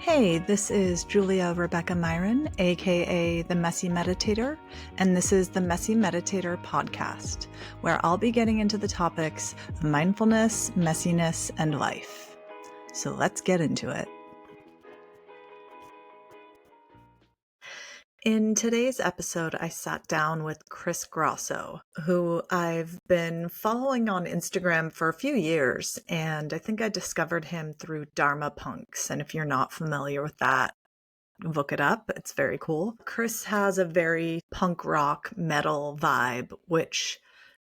Hey, this is Julia Rebecca Myron, aka The Messy Meditator, and this is the Messy Meditator podcast, where I'll be getting into the topics of mindfulness, messiness, and life. So let's get into it. In today's episode, I sat down with Chris Grosso, who I've been following on Instagram for a few years, and I think I discovered him through Dharma Punks. And if you're not familiar with that, look it up. It's very cool. Chris has a very punk rock metal vibe, which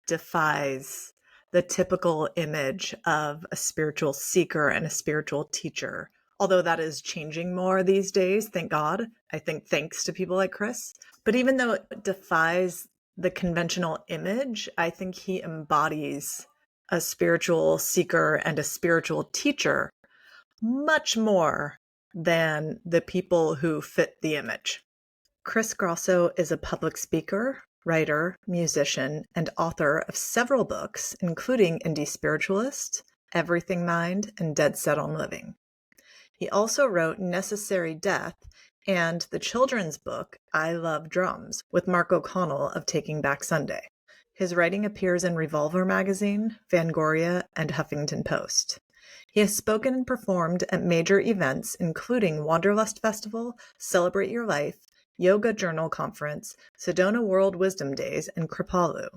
defies the typical image of a spiritual seeker and a spiritual teacher. Although that is changing more these days, thank God. I think thanks to people like Chris. But even though it defies the conventional image, I think he embodies a spiritual seeker and a spiritual teacher much more than the people who fit the image. Chris Grosso is a public speaker, writer, musician, and author of several books, including Indie Spiritualist, Everything Mind, and Dead Set on Living. He also wrote Necessary Death and the children's book, I Love Drums, with Mark O'Connell of Taking Back Sunday. His writing appears in Revolver magazine, Fangoria, and Huffington Post. He has spoken and performed at major events including Wanderlust Festival, Celebrate Your Life, Yoga Journal Conference, Sedona World Wisdom Days, and Kripalu.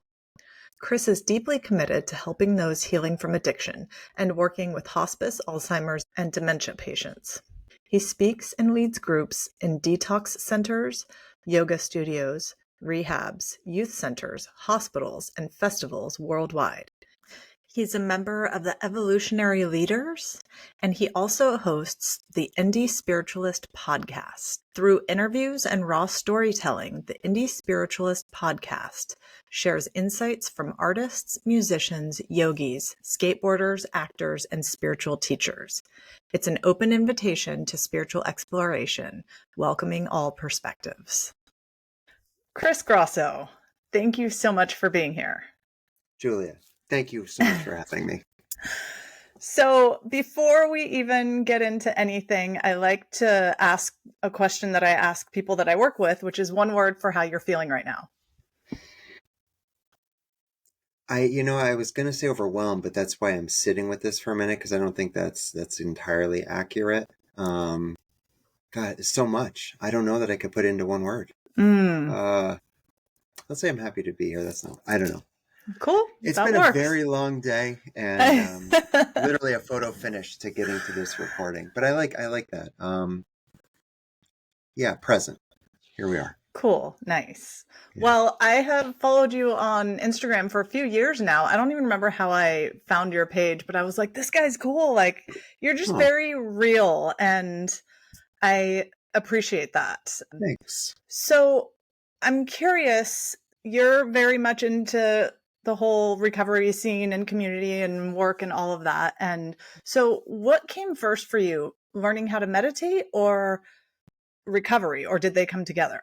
Chris is deeply committed to helping those healing from addiction and working with hospice, Alzheimer's, and dementia patients. He speaks and leads groups in detox centers, yoga studios, rehabs, youth centers, hospitals, and festivals worldwide. He's a member of the Evolutionary Leaders, and he also hosts the Indie Spiritualist podcast. Through interviews and raw storytelling, the Indie Spiritualist podcast shares insights from artists, musicians, yogis, skateboarders, actors, and spiritual teachers. It's an open invitation to spiritual exploration, welcoming all perspectives. Chris Grosso, thank you so much for being here. Julia, thank you so much for having me. So before we even get into anything, I like to ask a question that I ask people that I work with, which is one word for how you're feeling right now. I was going to say overwhelmed, but that's why I'm sitting with this for a minute, because I don't think that's entirely accurate. God, it's so much. I don't know that I could put it into one word. Let's say I'm happy to be here. I don't know. Cool. It's been a very long day and literally a photo finish to getting to this recording. But I like that. Present. Here we are. Cool. Nice. Yeah. Well, I have followed you on Instagram for a few years now. I don't even remember how I found your page, but I was like, this guy's cool. Like, you're just very real. And I appreciate that. Thanks. So I'm curious, you're very much into the whole recovery scene and community and work and all of that. And so what came first for you, learning how to meditate or recovery, or did they come together?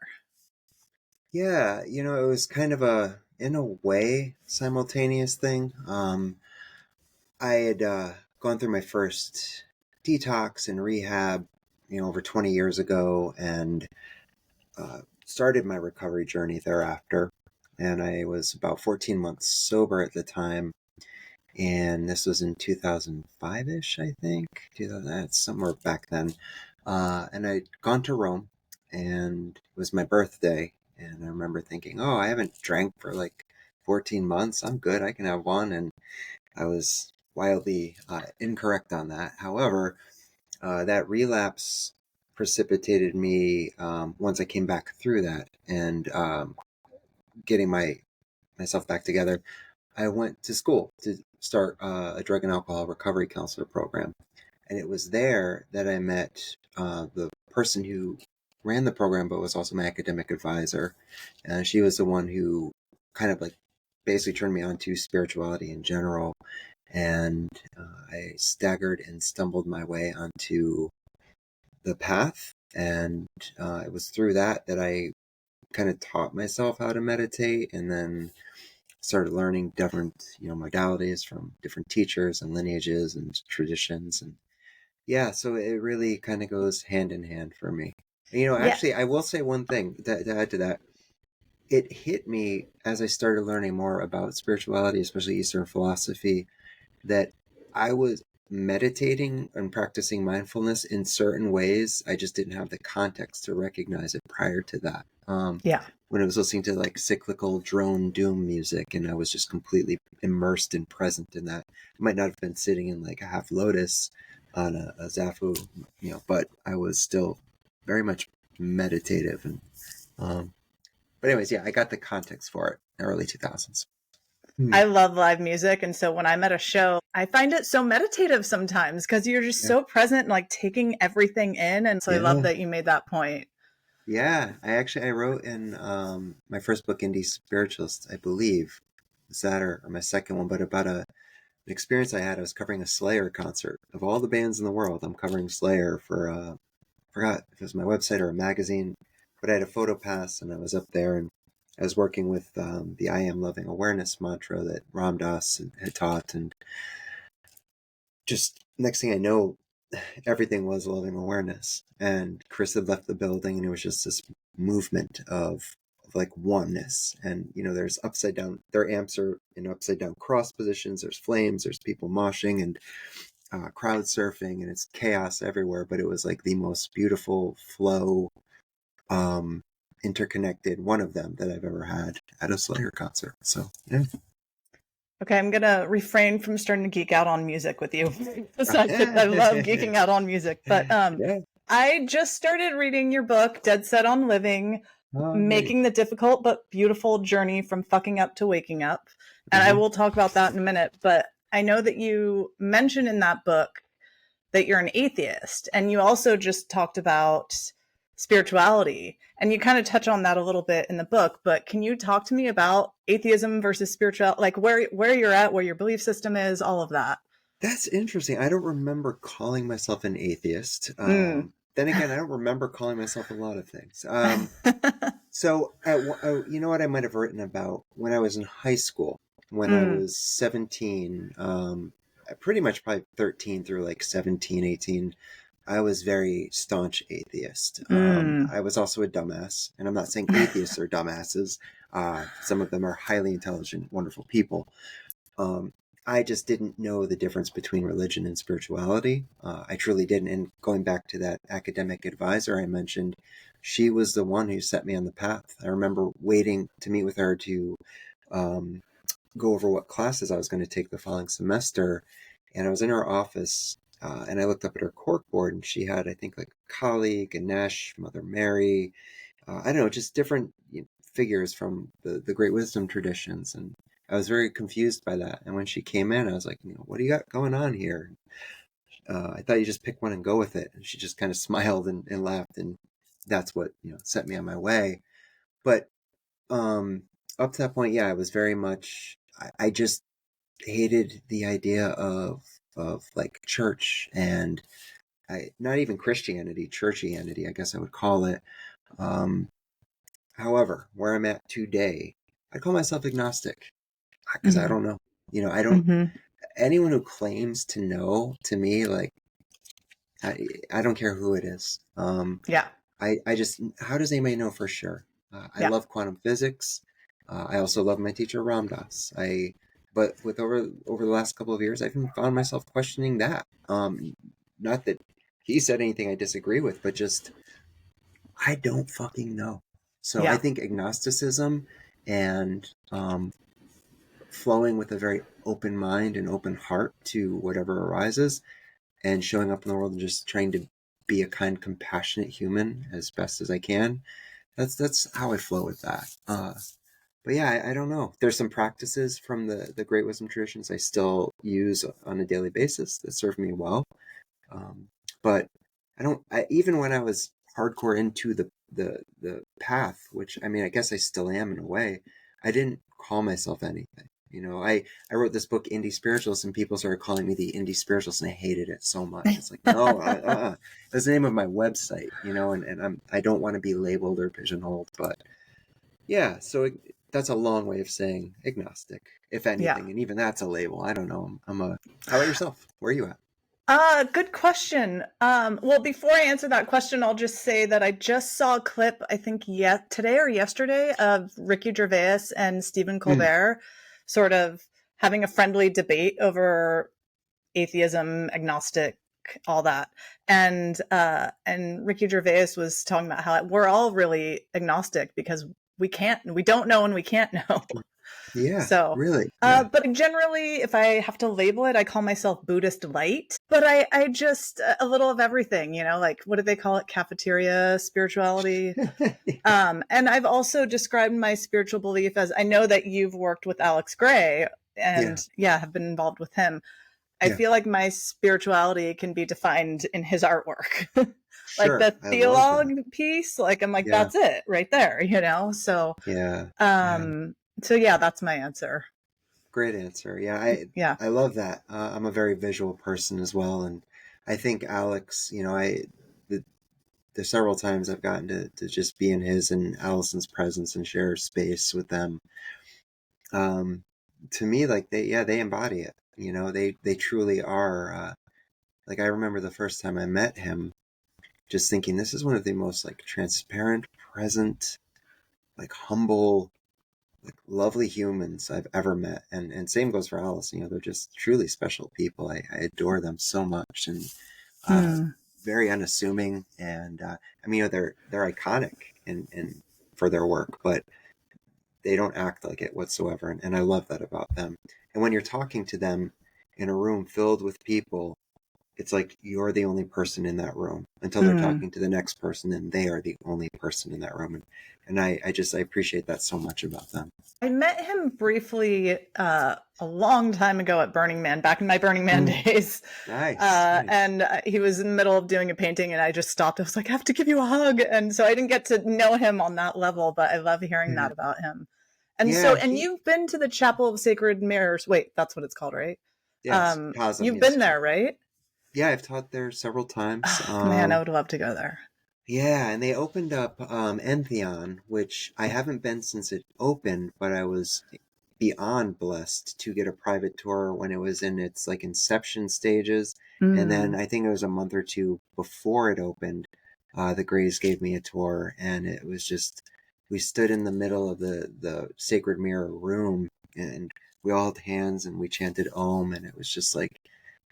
Yeah, it was kind of in a way, simultaneous thing. I had gone through my first detox and rehab, over 20 years ago, and started my recovery journey thereafter. And I was about 14 months sober at the time. And this was in 2005-ish, I think. That's somewhere back then. And I'd gone to Rome, and it was my birthday. And I remember thinking, oh, I haven't drank for like 14 months. I'm good. I can have one. And I was wildly incorrect on that. However, that relapse precipitated me, once I came back through that and getting myself back together, I went to school to start a drug and alcohol recovery counselor program. And it was there that I met the person who ran the program, but was also my academic advisor. And she was the one who kind of like basically turned me on to spirituality in general. And I staggered and stumbled my way onto the path. And it was through that I kind of taught myself how to meditate, and then started learning different, modalities from different teachers and lineages and traditions. And Yeah, so it really kind of goes hand in hand for me. Yeah. Actually, I will say one thing to add to that. It hit me as I started learning more about spirituality, especially Eastern philosophy, that I was meditating and practicing mindfulness in certain ways. I just didn't have the context to recognize it prior to that. Yeah. When I was listening to like cyclical drone doom music and I was just completely immersed and present in that. I might not have been sitting in like a half lotus on a Zafu, but I was still very much meditative. And but anyways, yeah, I got the context for it in the early 2000s. Hmm. I love live music. And so when I'm at a show, I find it so meditative sometimes because you're just Yeah. so present and like taking everything in. And so I love Yeah. that you made that point. Yeah, I wrote in my first book, Indie Spiritualist, I believe. Is that or my second one, but about an experience I had. I was covering a Slayer concert. Of all the bands in the world, I'm covering Slayer for forgot if it was my website or a magazine, but I had a photo pass and I was up there and I was working with the I Am Loving Awareness mantra that Ram Dass had taught, and just next thing I know, everything was loving awareness. And Chris had left the building, and it was just this movement of like oneness. And there's upside down. Their amps are in upside down cross positions. There's flames. There's people moshing and crowd surfing, and it's chaos everywhere. But it was like the most beautiful flow, um, interconnected one of them that I've ever had at a Slayer concert. So yeah. Okay, I'm gonna refrain from starting to geek out on music with you. I love geeking out on music, but Yeah. I just started reading your book, Dead Set on Living, Oh, nice. making the difficult but beautiful journey from fucking up to waking up. And I Hmm. will talk about that in a minute, but I know that you mention in that book that you're an atheist, and you also just talked about spirituality, and you kind of touch on that a little bit in the book, but can you talk to me about atheism versus spirituality, like where you're at, where your belief system is, all of that? That's interesting. I don't remember calling myself an atheist. Mm. Then again, I don't remember calling myself a lot of things. So, you know what I might have written about when I was in high school, when I Mm. was 17, pretty much probably 13 through like 17, 18. I was very staunch atheist. Mm. I was also a dumbass, and I'm not saying atheists are dumbasses. Some of them are highly intelligent, wonderful people. Um, I just didn't know the difference between religion and spirituality. I truly didn't. And going back to that academic advisor I mentioned, she was the one who set me on the path. I remember waiting to meet with her to um, go over what classes I was going to take the following semester. And I was in her office and I looked up at her cork board, and she had, I think, like Kali, Ganesh, Mother Mary, I don't know, just different figures from the great wisdom traditions. And I was very confused by that. And when she came in, I was like, what do you got going on here? I thought you just pick one and go with it. And she just kind of smiled and laughed. And that's what, set me on my way. But um, up to that point, yeah, I was very much, I just hated the idea of like church and not even Christianity, churchianity, I guess I would call it. Um, However, where I'm at today, I call myself agnostic because I Mm-hmm. don't know. I don't. Mm-hmm. Anyone who claims to know, to me, like I don't care who it is. Yeah. I just, how does anybody know for sure? I Yeah. love quantum physics. I also love my teacher Ram Dass. But with over the last couple of years, I've even found myself questioning that. Not that he said anything I disagree with, but just I don't fucking know. So I Yeah. think agnosticism and flowing with a very open mind and open heart to whatever arises and showing up in the world and just trying to be a kind, compassionate human as best as I can. That's how I flow with that. But yeah, I don't know. There's some practices from the great wisdom traditions I still use on a daily basis that serve me well. Um, but I don't. Even when I was hardcore into the path, which I mean, I guess I still am in a way. I didn't call myself anything. I wrote this book, Indie Spiritualist, and people started calling me the Indie Spiritualist, and I hated it so much. It's like, no, that's the name of my website, and I don't want to be labeled or pigeonholed. But yeah, so that's a long way of saying agnostic, if Yeah. anything, and even that's a label. I don't know. I'm a. How about yourself? Where are you at? Good question. Well, before I answer that question, I'll just say that I just saw a clip, I think today or yesterday, of Ricky Gervais and Stephen Mm, Colbert sort of having a friendly debate over atheism, agnostic, all that. And Ricky Gervais was talking about how we're all really agnostic because we don't know and we can't know. yeah, So, really, yeah. but generally, if I have to label it, I call myself Buddhist light. But I just a little of everything, like what do they call it? Cafeteria spirituality. And I've also described my spiritual belief as I know that you've worked with Alex Gray and Yeah, yeah, have been involved with him. I yeah, feel like my spirituality can be defined in his artwork. Like sure. the I love that. theologue piece, like I'm like, Yeah, that's it right there. yeah, yeah. Um, so yeah, that's my answer. Great answer. Yeah, Yeah. I love that. I'm a very visual person as well, and I think Alex, the, there's several times I've gotten to just be in his and Allison's presence and share space with them. Um, to me, like they embody it. They truly are. Like I remember the first time I met him, just thinking this is one of the most like transparent, present, like humble, like lovely humans I've ever met. And same goes for Alice. They're just truly special people. I adore them so much, and uh, Hmm. very unassuming. And I mean, they're iconic in for their work, but they don't act like it whatsoever. And I love that about them. And when you're talking to them in a room filled with people, it's like you're the only person in that room until they're Hmm. talking to the next person and they are the only person in that room. And I appreciate that so much about them. I met him briefly a long time ago at Burning Man, back in my Burning Man Mm, days. nice, nice. And he was in the middle of doing a painting, and I just stopped. I was like, I have to give you a hug. And so I didn't get to know him on that level, but I love hearing Mhm. that about him. And so, Yeah, and you've been to the Chapel of Sacred Mirrors. Wait, that's what it's called, right? yes, Cosm, You've yes. been there, right? Yeah, I've taught there several times. Oh, man, I would love to go there. Yeah, and they opened up Entheon, which I haven't been since it opened, but I was beyond blessed to get a private tour when it was in its like inception stages. And then Mm. I think it was a month or two before it opened, the Grays gave me a tour, and it was just we stood in the middle of the Sacred Mirror room, and we all held hands and we chanted Om, and it was just like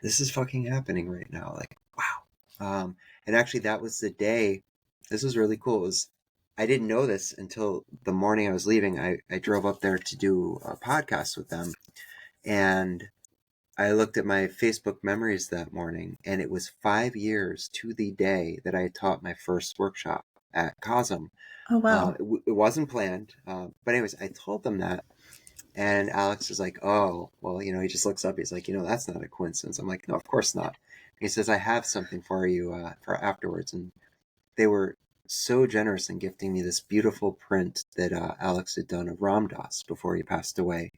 this is fucking happening right now. Like wow. And actually, that was the day. This was really cool. It was I didn't know this until the morning I was leaving. I drove up there to do a podcast with them, and I looked at my Facebook memories that morning, and it was 5 years to the day that I taught my first workshop at COSM. Oh, wow. It wasn't planned, but anyways, I told them that, and Alex is like, "Oh, well, he just looks up. He's like, that's not a coincidence." I'm like, "No, of course not." He says, "I have something for you for afterwards," and they were so generous in gifting me this beautiful print that Alex had done of Ram Dass before he passed away.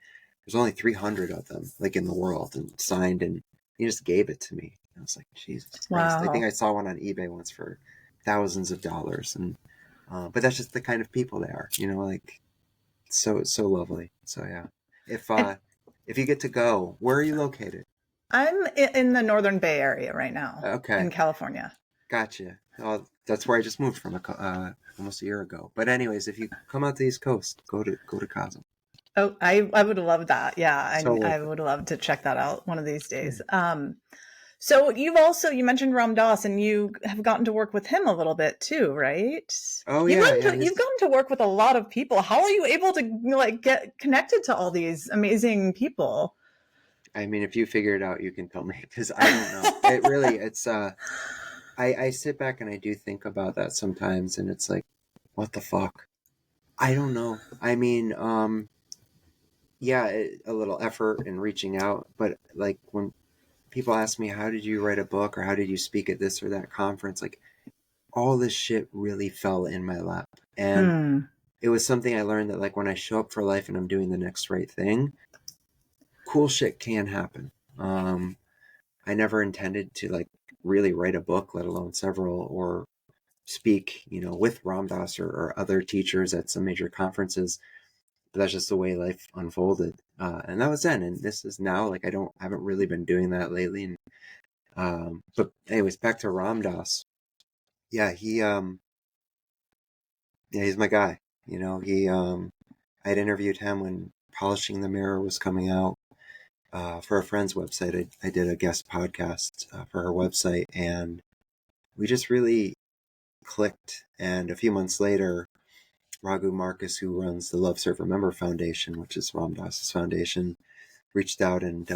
There's only 300 of them, like in the world, and signed, and he just gave it to me. I was like, Jesus Christ! I think Wow. I saw one on eBay once for thousands of dollars, and but that's just the kind of people they are, like so lovely. So yeah, if And uh, if you get to go, where are you located? I'm in the Northern Bay Area right now in Okay, California. gotcha. Well, that's where I just moved from almost a year ago. But anyways, if you come out to the East Coast, go to Cosmo. Oh, I would love that. Yeah, So I worth it. would love to check that out one of these Yeah. days. So you mentioned Ram Dass, and you have gotten to work with him a little bit too, right? Oh yeah, yeah. You've gotten to work with a lot of people. How are you able to like get connected to all these amazing people? I mean, if you figure it out, you can tell me because I don't know. It really, it's. I sit back and I do think about that sometimes, and it's like, what the fuck? I don't know. I mean, yeah, a little effort in reaching out, but like when people ask me, how did you write a book or how did you speak at this or that conference, like all this shit really fell in my lap. And Hmm. it was something I learned that like when I show up for life and I'm doing the next right thing, cool shit can happen. I never intended to like really write a book, let alone several, or speak, with Ram Dass or other teachers at some major conferences. But that's just the way life unfolded. And that was then. And this is now like I haven't really been doing that lately. And But anyways, back to Ram Dass. Yeah, he's my guy. I'd interviewed him when Polishing the Mirror was coming out for a friend's website. I did a guest podcast for her website, and we just really clicked. And a few months later, Raghu Marcus, who runs the Love Serve Remember Foundation, which is Ram Dass's foundation, reached out and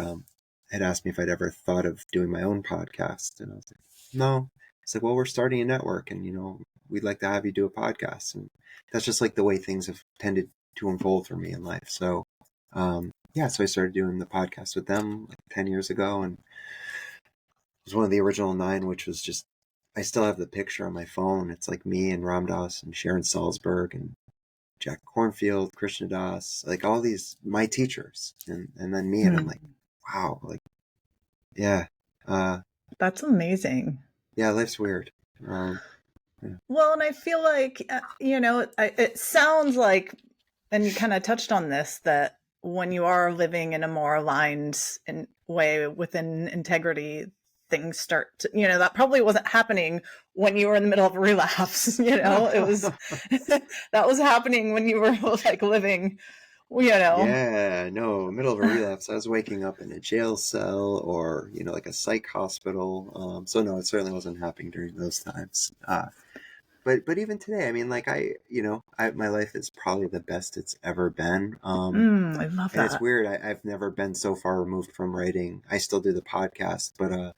had asked me if I'd ever thought of doing my own podcast. And I was like, no. He's like, well, we're starting a network, and we'd like to have you do a podcast. And that's just like the way things have tended to unfold for me in life. So yeah, so I started doing the podcast with them like 10 years ago, and it was one of the original 9, which was just, I still have the picture on my phone. It's like me and Ram Dass and Sharon Salzberg and Jack Cornfield, Krishna Das, like all these my teachers, and then me, and I'm like, wow, like, yeah, That's amazing. yeah, life's weird. Yeah. Well, and I feel like, it sounds like, and you kind of touched on this, that when you are living in a more aligned way within integrity, things start to, that probably wasn't happening when you were in the middle of a relapse. It was, that was happening when you were like living, Yeah, no, middle of a relapse. I was waking up in a jail cell or, like a psych hospital. So no, it certainly wasn't happening during those times. But even today, I mean, like my life is probably the best it's ever been. I love And it's that. weird. I've never been so far removed from writing. I still do the podcast, but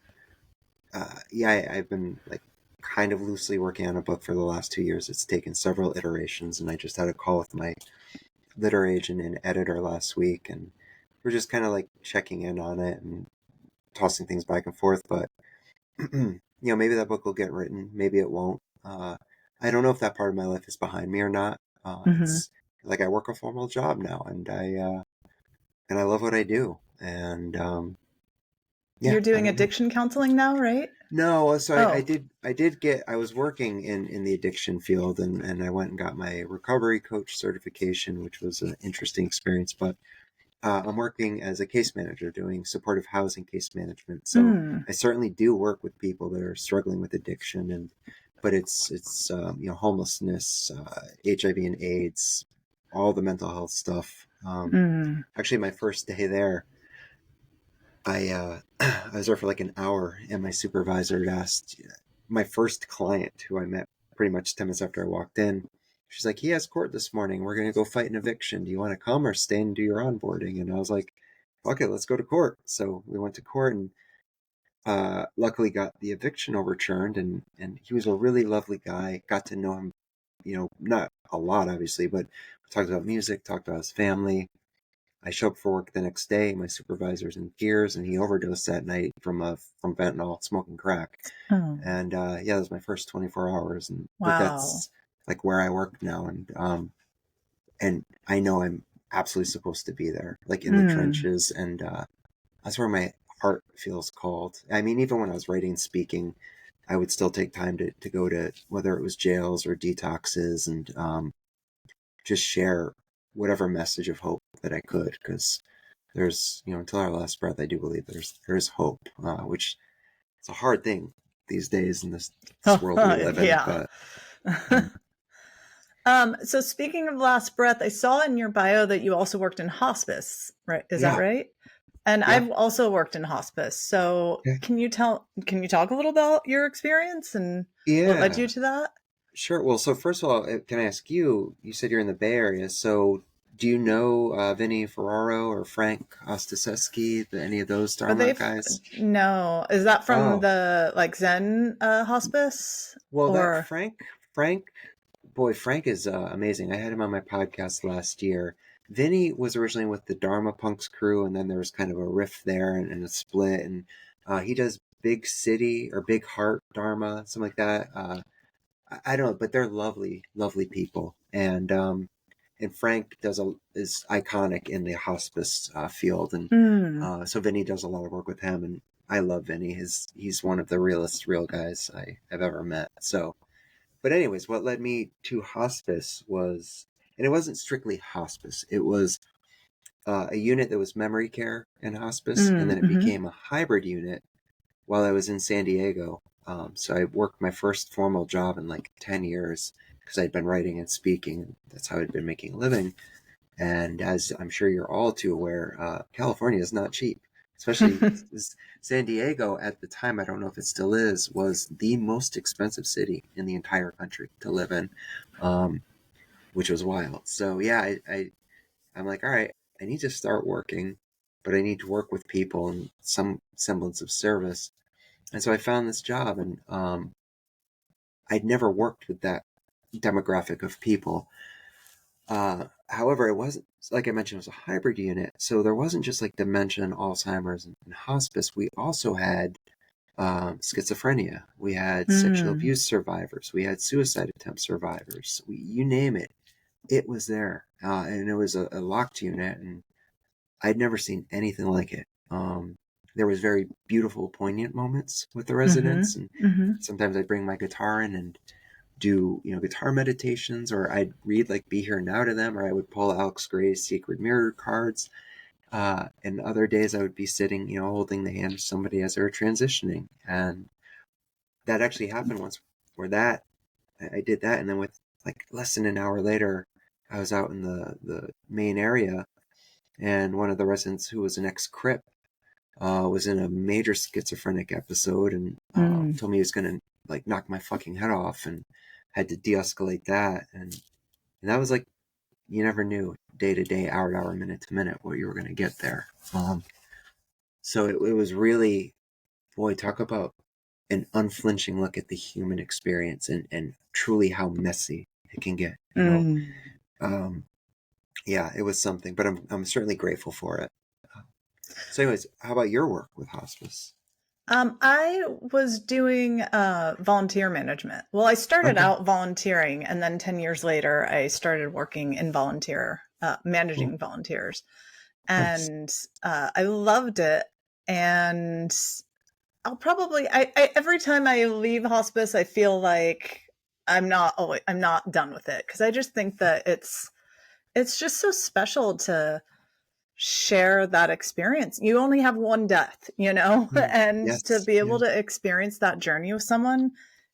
yeah, I've been like kind of loosely working on a book for the last 2 years. It's taken several iterations, and I just had a call with my literary agent and editor last week, and we're just kind of like checking in on it and tossing things back and forth. But maybe that book will get written, maybe it won't. I don't know if that part of my life is behind me or not. Mm-hmm. It's like I work a formal job now, and I love what I do, and yeah, You're I doing don't know. addiction counseling now, right? No, so I Oh. did get, I was working in the addiction field, and I went and got my recovery coach certification, which was an interesting experience. But I'm working as a case manager doing supportive housing case management. So Mm. I certainly do work with people that are struggling with addiction, but it's homelessness, HIV and AIDS, all the mental health stuff. Mm. Actually, my first day there, I was there for like an hour, and my supervisor had asked my first client, who I met pretty much 10 minutes after I walked in. She's like, he has court this morning. We're going to go fight an eviction. Do you want to come or stay and do your onboarding? And I was like, okay, let's go to court. So we went to court, and luckily got the eviction overturned. And he was a really lovely guy. Got to know him, not a lot, obviously, but we talked about music, talked about his family. I show up for work the next day. My supervisor's in tears, and he overdosed that night from fentanyl, smoking crack. Oh, And yeah, that was my first 24 hours. But wow. that's like where I work now, and I know I'm absolutely supposed to be there, like in the Mm. trenches, and that's where my heart feels called. I mean, even when I was writing, speaking, I would still take time to go to, whether it was jails or detoxes, and just share whatever message of hope that I could, because there's, until our last breath, I do believe there's hope, which it's a hard thing these days in this world we live in. Yeah. But um, So speaking of last breath, I saw in your bio that you also worked in hospice, right? Is that yeah, right? And yeah, I've also worked in hospice. So yeah, can you talk a little about your experience and what led you yeah, to that? sure. Well, so first of all, can I ask you? You said you're in the Bay Area, so do you know Vinny Ferraro or Frank Ostaseski, any of those Are they Dharma guys? no, is that from Oh, the like Zen hospice well, that or Frank, boy, Frank is amazing. I had him on my podcast last year. Vinny was originally with the Dharma Punks crew, and then there was kind of a rift there, and a split. And he does Big City or Big Heart Dharma, something like that. I don't know, but they're lovely, lovely people. And Frank is iconic in the hospice field, and mm, so Vinny does a lot of work with him, and I love Vinny. He's one of the real guys I have ever met. So, but anyways, what led me to hospice was, and it wasn't strictly hospice. It was a unit that was memory care and hospice, and then it mm-hmm. became a hybrid unit while I was in San Diego. So I worked my first formal job in like 10 years because I'd been writing and speaking. That's how I'd been making a living. And as I'm sure you're all too aware, California is not cheap, especially San Diego at the time. I don't know if it still is, was the most expensive city in the entire country to live in, um, which was wild. So yeah, I'm like, all right, I need to start working, but I need to work with people and some semblance of service. And so I found this job, and I'd never worked with that demographic of people. However, it wasn't, like I mentioned, it was a hybrid unit. So there wasn't just like dementia and Alzheimer's and hospice. We also had schizophrenia. We had sexual Mm. abuse survivors. We had suicide attempt survivors. You name it, it was there. And it was a locked unit, and I'd never seen anything like it. There was very beautiful, poignant moments with the residents, Mhm. and Mhm. sometimes I'd bring my guitar in and do guitar meditations, or I'd read like "Be Here Now" to them, or I would pull Alex Gray's Sacred Mirror cards. And other days I would be sitting, holding the hand of somebody as they were transitioning, and that actually happened once. Where that I did that, and then with like less than an hour later, I was out in the main area, and one of the residents who was an ex-Crip was in a major schizophrenic episode, and Mm. told me he was gonna like knock my fucking head off, and had to de-escalate that, and that was like, you never knew day to day, hour to hour, minute to minute what you were gonna get there. So it was really, boy, talk about an unflinching look at the human experience, and truly how messy it can get. Mm. Um, yeah, it was something, but I'm certainly grateful for it. So, anyways, how about your work with hospice? I was doing volunteer management. Well, I started Okay, out volunteering, and then 10 years later, I started working in cool, managing volunteers. nice. And I loved it. And every time I leave hospice, I feel like I'm not done with it, because I just think that it's just so special to share that experience. You only have one death, Mm, and to yes, be able yeah, to experience that journey with someone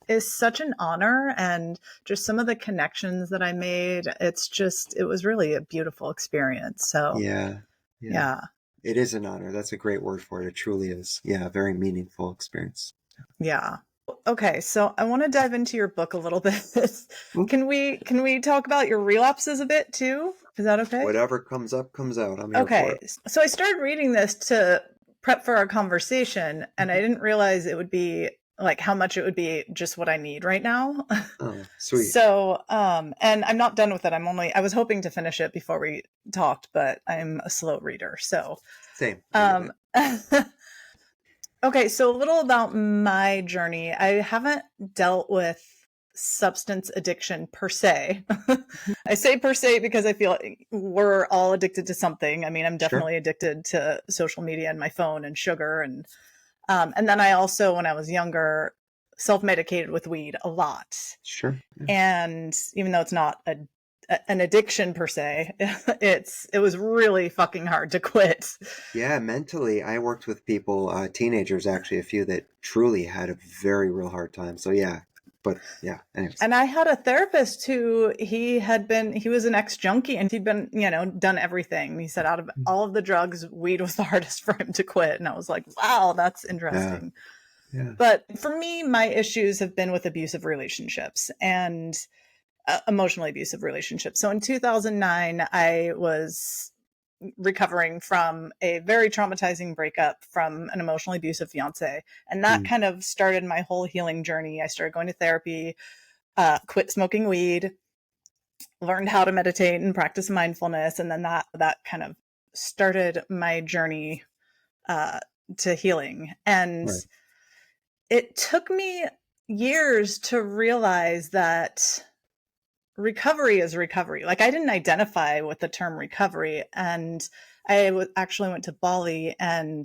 is such an honor. And just some of the connections that I made, it was really a beautiful experience. So, yeah, yeah. yeah. It is an honor. That's a great word for it. It truly is. Yeah, a very meaningful experience. Yeah. Okay, so I want to dive into your book a little bit. Well, Can we talk about your relapses a bit too? Is that okay? whatever comes up, comes out. I'm here for Okay. it. So I started reading this to prep for our conversation, and I didn't realize it would be like how much it would be just what I need right now. Oh, sweet. So, and I'm not done with it. I was hoping to finish it before we talked, but I'm a slow reader. So, Same. I get um, it. okay, so a little about my journey. I haven't dealt with substance addiction per se. I say per se because I feel like we're all addicted to something. I mean, I'm Sure. definitely addicted to social media and my phone and sugar, and then I also, when I was younger, self-medicated with weed a lot. Sure. Yeah. And even though it's not an addiction per se, it was really fucking hard to quit. Yeah, mentally, I worked with people, teenagers actually, a few that truly had a very real hard time. So yeah, but yeah, anyways. And I had a therapist who he was an ex junkie, and he'd been, done everything. He said out of all of the drugs, weed was the hardest for him to quit. And I was like, wow, that's Yeah, interesting. yeah. But for me, my issues have been with abusive relationships and emotionally abusive relationships. So in 2009, I was recovering from a very traumatizing breakup from an emotionally abusive fiance. And that Mm, kind of started my whole healing journey. I started going to therapy, quit smoking weed, learned how to meditate and practice mindfulness, and then that kind of started my journey uh, to healing. And right. it took me years to realize that recovery is recovery. Like, I didn't identify with the term recovery, and actually went to Bali and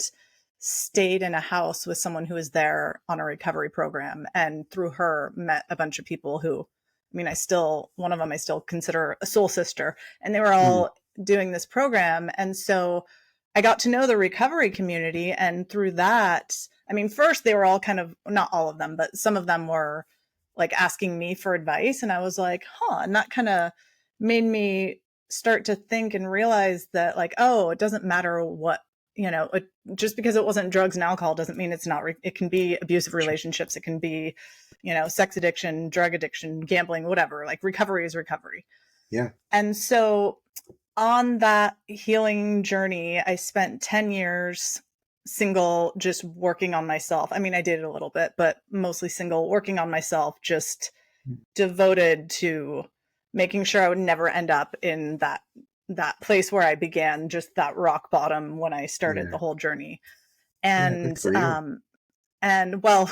stayed in a house with someone who was there on a recovery program, and through her met a bunch of people who, I mean, one of them I still consider a soul sister, and they were Mm, all doing this program. And so I got to know the recovery community, and through that I mean, first they were all kind of, not all of them, but some of them were like asking me for advice. And I was like, huh. And that kind of made me start to think and realize that, like, oh, it doesn't matter what, just because it wasn't drugs and alcohol doesn't mean it's not, it can be abusive relationships. It can be, sex addiction, drug addiction, gambling, whatever. Like, recovery is recovery. Yeah. And so on that healing journey, I spent 10 years single, just working on myself. I mean, I dated a little bit, but mostly single, working on myself, just devoted to making sure I would never end up in that place where I began, just that rock bottom when I started the whole journey. Yeah, good And for you. and well,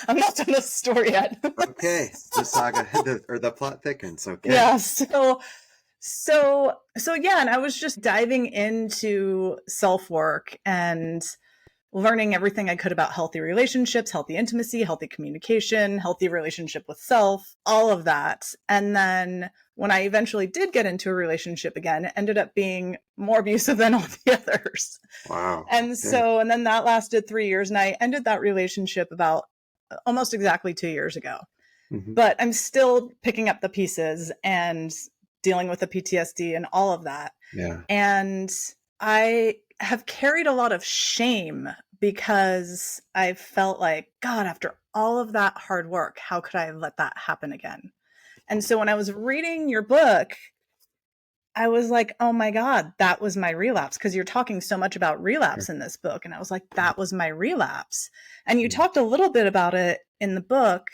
I'm not done the story yet. Okay, the saga or the plot thickens. Okay. Yeah, so yeah, and I was just diving into self-work and learning everything I could about healthy relationships, healthy intimacy, healthy communication, healthy relationship with self, all of that. And then when I eventually did get into a relationship again, it ended up being more abusive than all the others. Wow. And so, and then that lasted 3 years, and I ended that relationship about almost exactly 2 years ago. Mm-hmm. But I'm still picking up the pieces and dealing with the PTSD and all of that. Yeah. And I have carried a lot of shame because I felt like, God, after all of that hard work, how could I let that happen again? And so when I was reading your book, I was like, oh my God, that was my relapse. Because you're talking so much about relapse in this book. And I was like, that was my relapse. And you talked a little bit about it in the book,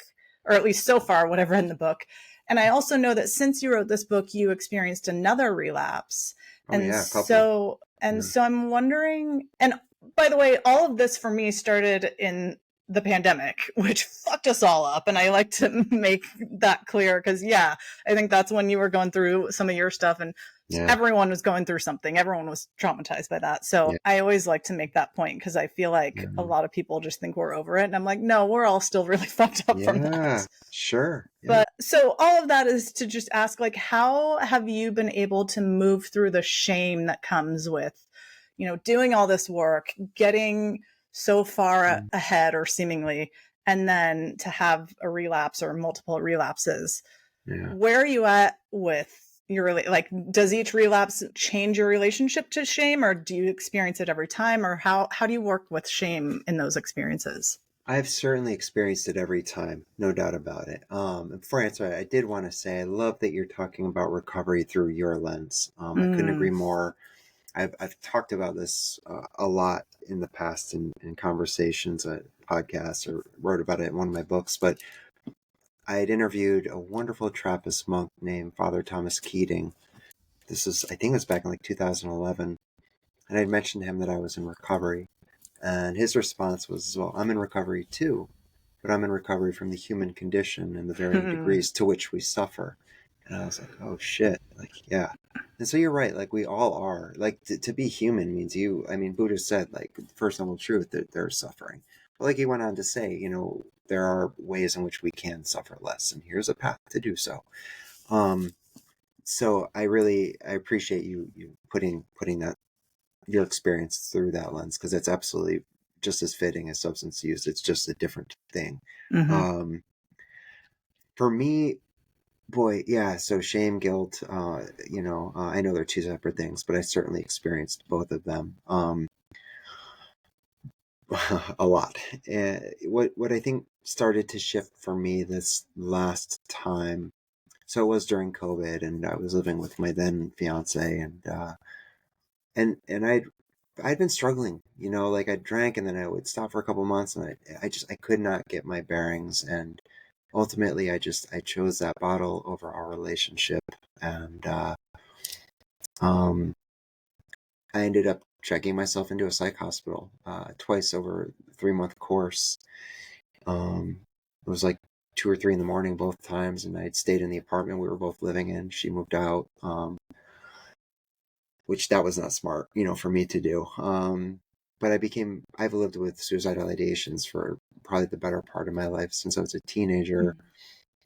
or at least so far, whatever in the book. And I also know that since you wrote this book, you experienced another relapse. Oh yeah, a couple. So I'm wondering, and by the way, all of this for me started in the pandemic, which fucked us all up. And I like to make that clear because, yeah, I think that's when you were going through some of your stuff, and everyone was going through something. Everyone was traumatized by that. So I always like to make that point because I feel like a lot of people just think we're over it. And I'm like, no, we're all still really fucked up from that. Sure. Yeah. But so all of that is to just ask, like, how have you been able to move through the shame that comes with, doing all this work, getting so far ahead or seemingly, and then to have a relapse or multiple relapses? Where are you at with your, like, does each relapse change your relationship to shame, or do you experience it every time, or how do you work with shame in those experiences? I've certainly experienced it every time, no doubt about it. Before I answer, I did want to say I love that you're talking about recovery through your lens. I couldn't agree more. I've talked about this a lot in the past in conversations, podcasts, or wrote about it in one of my books. But I had interviewed a wonderful Trappist monk named Father Thomas Keating. This is, I think it was back in like 2011. And I'd mentioned to him that I was in recovery. And his response was, well, I'm in recovery too, but I'm in recovery from the human condition and the varying degrees to which we suffer. And I was like, oh shit. Like, yeah. And so you're right. Like, we all are. Like, to be human means Buddha said, like, first noble truth, that there's suffering. But like he went on to say, there are ways in which we can suffer less, and here's a path to do so. So I appreciate you putting that, your experience through that lens, because it's absolutely just as fitting as substance use. It's just a different thing. For me, boy, yeah. So shame, guilt, I know they're two separate things, but I certainly experienced both of them a lot. And what I think started to shift for me this last time, so it was during COVID, and I was living with my then fiance, and I'd been struggling, like I drank and then I would stop for a couple months, and I could not get my bearings. And ultimately I chose that bottle over our relationship. And, I ended up checking myself into a psych hospital, twice over a 3-month course. It was like 2 or 3 in the morning, both times. And I'd stayed in the apartment we were both living in. She moved out, which that was not smart, for me to do. But I've lived with suicidal ideations for probably the better part of my life since I was a teenager.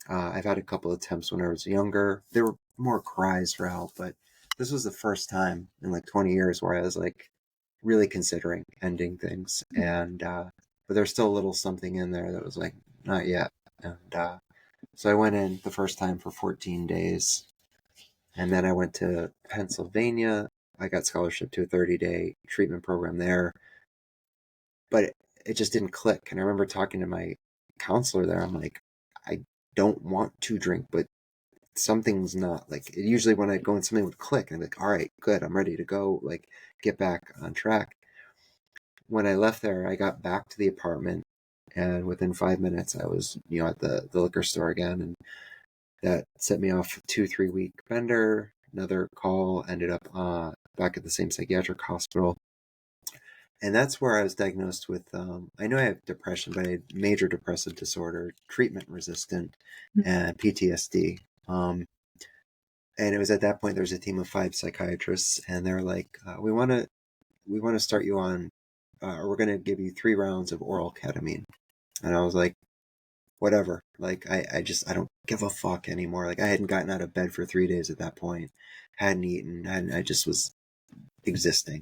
I've had a couple attempts when I was younger. There were more cries for help, but this was the first time in like 20 years where I was like really considering ending things. And but there's still a little something in there that was like, not yet. And so I went in the first time for 14 days. And then I went to Pennsylvania. I got scholarship to a 30-day treatment program there, but it just didn't click. And I remember talking to my counselor there. I'm like, I don't want to drink, but something's not like it. Usually when I go and something would click, and I'm like, all right, good, I'm ready to go, like get back on track. When I left there, I got back to the apartment, and within 5 minutes, I was, at the liquor store again, and that set me off a 2-3 week bender. Another call, ended up back at the same psychiatric hospital. And that's where I was diagnosed with, I know I have depression, but I had major depressive disorder, treatment resistant, and PTSD. And it was at that point, there was a team of 5 psychiatrists, and they're like, we want to start you on, or we're going to give you 3 rounds of oral ketamine. And I was like, whatever. Like, I don't give a fuck anymore. Like, I hadn't gotten out of bed for 3 days at that point, hadn't eaten, and I just was existing.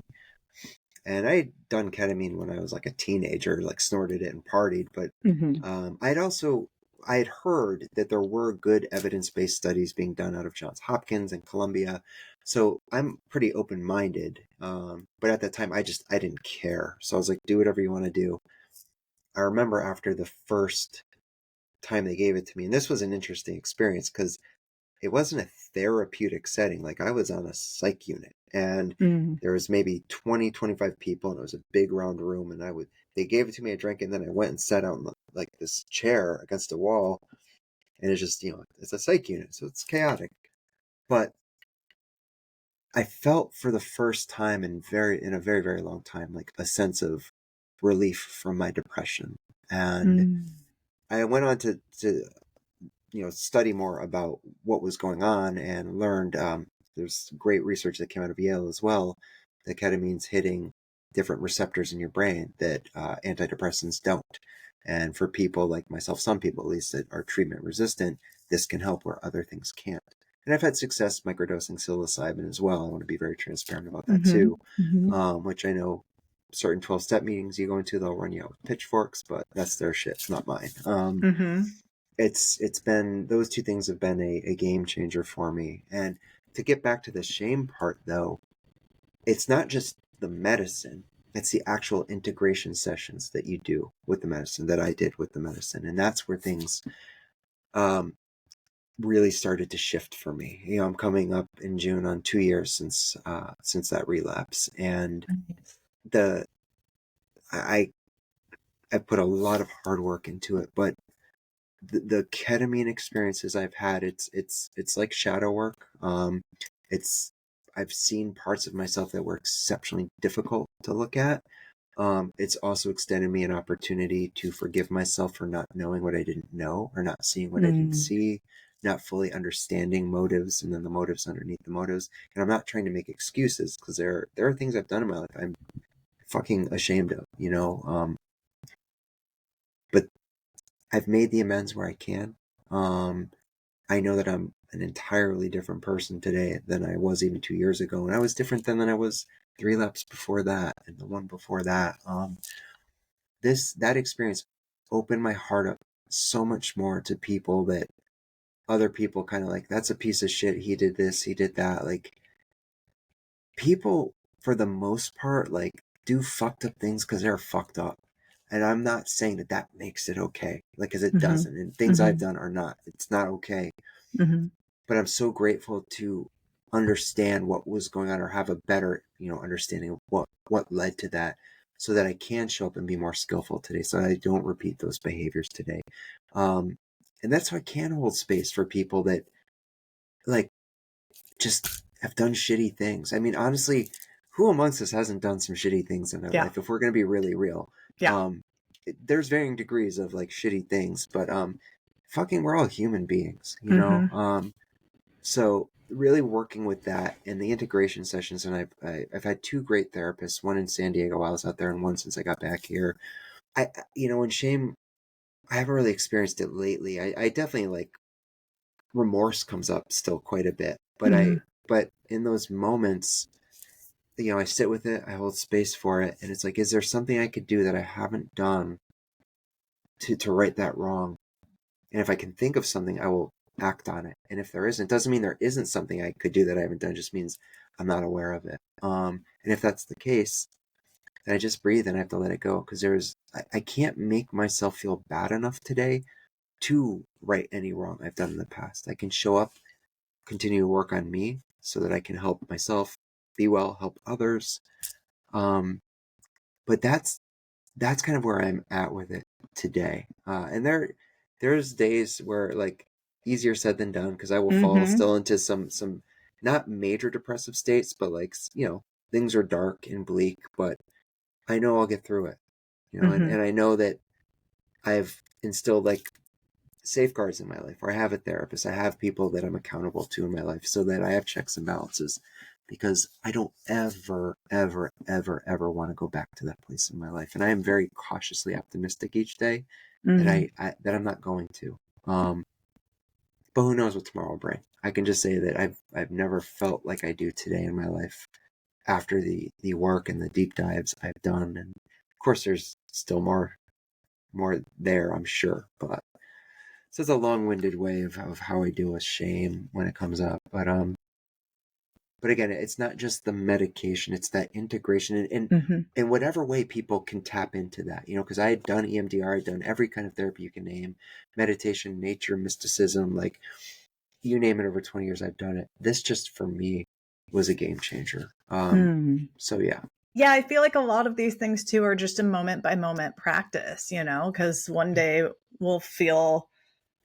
And I had done ketamine when I was like a teenager, like snorted it and partied. But Hmm. I had heard that there were good evidence-based studies being done out of Johns Hopkins and Columbia. So I'm pretty open-minded. But at that time, I didn't care. So I was like, do whatever you want to do. I remember after the first time they gave it to me, and this was an interesting experience because it wasn't a therapeutic setting. Like, I was on a psych unit, and Mm. there was maybe 20, 25 people, and it was a big round room. And they gave it to me, I drank it, and then I went and sat out in like this chair against a wall. And it's just, it's a psych unit, so it's chaotic. But I felt for the first time in a very, very long time, like a sense of relief from my depression. And Mm. I went on to study more about what was going on, and learned, there's great research that came out of Yale as well, that ketamine's hitting different receptors in your brain that antidepressants don't. And for people like myself, some people at least, that are treatment resistant, this can help where other things can't. And I've had success microdosing psilocybin as well. I want to be very transparent about that Hmm. too, Hmm. which I know certain 12-step meetings you go into, they'll run you out with pitchforks, but that's their shit, it's not mine. Hmm. It's been, those two things have been a game changer for me. And to get back to the shame part though, it's not just the medicine, it's the actual integration sessions that you do with the medicine, that I did with the medicine. And that's where things um really started to shift for me. I'm coming up in June on 2 years since that relapse. And Nice. the I I put a lot of hard work into it, but the ketamine experiences I've had, it's like shadow work. It's I've seen parts of myself that were exceptionally difficult to look at. It's also extended me an opportunity to forgive myself for not knowing what I didn't know, or not seeing what I didn't Mm. see, not fully understanding motives, and then the motives underneath the motives. And I'm not trying to make excuses, because there are things I've done in my life I'm fucking ashamed of. But I've made the amends where I can. Um, I know that I'm an entirely different person today than I was even 2 years ago. And I was different than I was 3 laps before that, and the one before that. That experience opened my heart up so much more to people, that other people kind of like, that's a piece of shit. He did this, he did that. Like, people, for the most part, like, do fucked up things because they're fucked up. And I'm not saying that makes it okay, like, because it Hmm. doesn't. And things I've Hmm. done are not, it's not okay. Hmm. But I'm so grateful to understand what was going on, or have a better, understanding of what led to that, so that I can show up and be more skillful today, so I don't repeat those behaviors today. Um, and that's how I can hold space for people that, like, just have done shitty things. I mean, honestly, who amongst us hasn't done some shitty things in their Yeah. life? If we're going to be really real, Yeah. there's varying degrees of like shitty things, but fucking, we're all human beings, you know. Hmm. So really working with that and the integration sessions, and I've had 2 great therapists, one in San Diego while I was out there, and one since I got back here. In shame, I haven't really experienced it lately. I definitely, like, remorse comes up still quite a bit, Hmm. but in those moments, I sit with it, I hold space for it, and it's like, is there something I could do that I haven't done to right that wrong. And if I can think of something, I will act on it. And if there isn't, it doesn't mean there isn't something I could do that I haven't done. It just means I'm not aware of it. And if that's the case, then I just breathe and I have to let it go, because I can't make myself feel bad enough today to right any wrong I've done in the past. I can show up, continue to work on me so that I can help myself be well, help others. But that's kind of where I'm at with it today. And there's days where, like, easier said than done, because I will fall Mm-hmm. still into some not major depressive states, but like, things are dark and bleak, but I know I'll get through it, Mm-hmm. and I know that I've instilled like safeguards in my life, where I have a therapist, I have people that I'm accountable to in my life, so that I have checks and balances, because I don't ever, ever, ever, ever want to go back to that place in my life. And I am very cautiously optimistic each day that Mm-hmm. that I'm not going to. But who knows what tomorrow will bring? I can just say that I've never felt like I do today in my life, after the work and the deep dives I've done. And of course, there's still more there, I'm sure. But so it's a long-winded way of how I deal with shame when it comes up. But again, it's not just the medication, it's that integration, and Mm-hmm. in whatever way people can tap into that, because I had done EMDR, I'd done every kind of therapy you can name, meditation, nature, mysticism, like, you name it. Over 20 years I've done it. This just for me was a game changer. Mm. So yeah. Yeah, I feel like a lot of these things too are just a moment by moment practice, because one day we'll feel,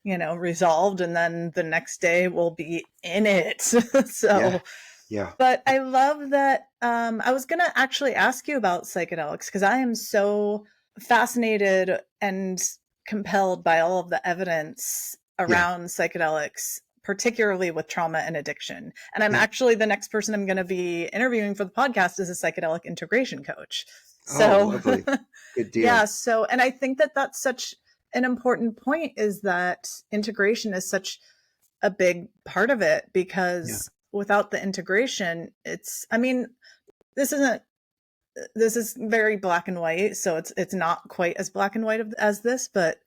resolved, and then the next day we'll be in it. Yeah. So, Yeah. but I love that. I was going to actually ask you about psychedelics, because I am so fascinated and compelled by all of the evidence Yeah. around psychedelics, particularly with trauma and addiction. And I'm Yeah. actually, the next person I'm going to be interviewing for the podcast is a psychedelic integration coach. Oh, So, lovely. Good yeah. deal. So, and I think that that's such an important point, is that integration is such a big part of it, Yeah. because without the integration, I mean, this isn't, this is very black and white, so it's not quite as black and white as this, but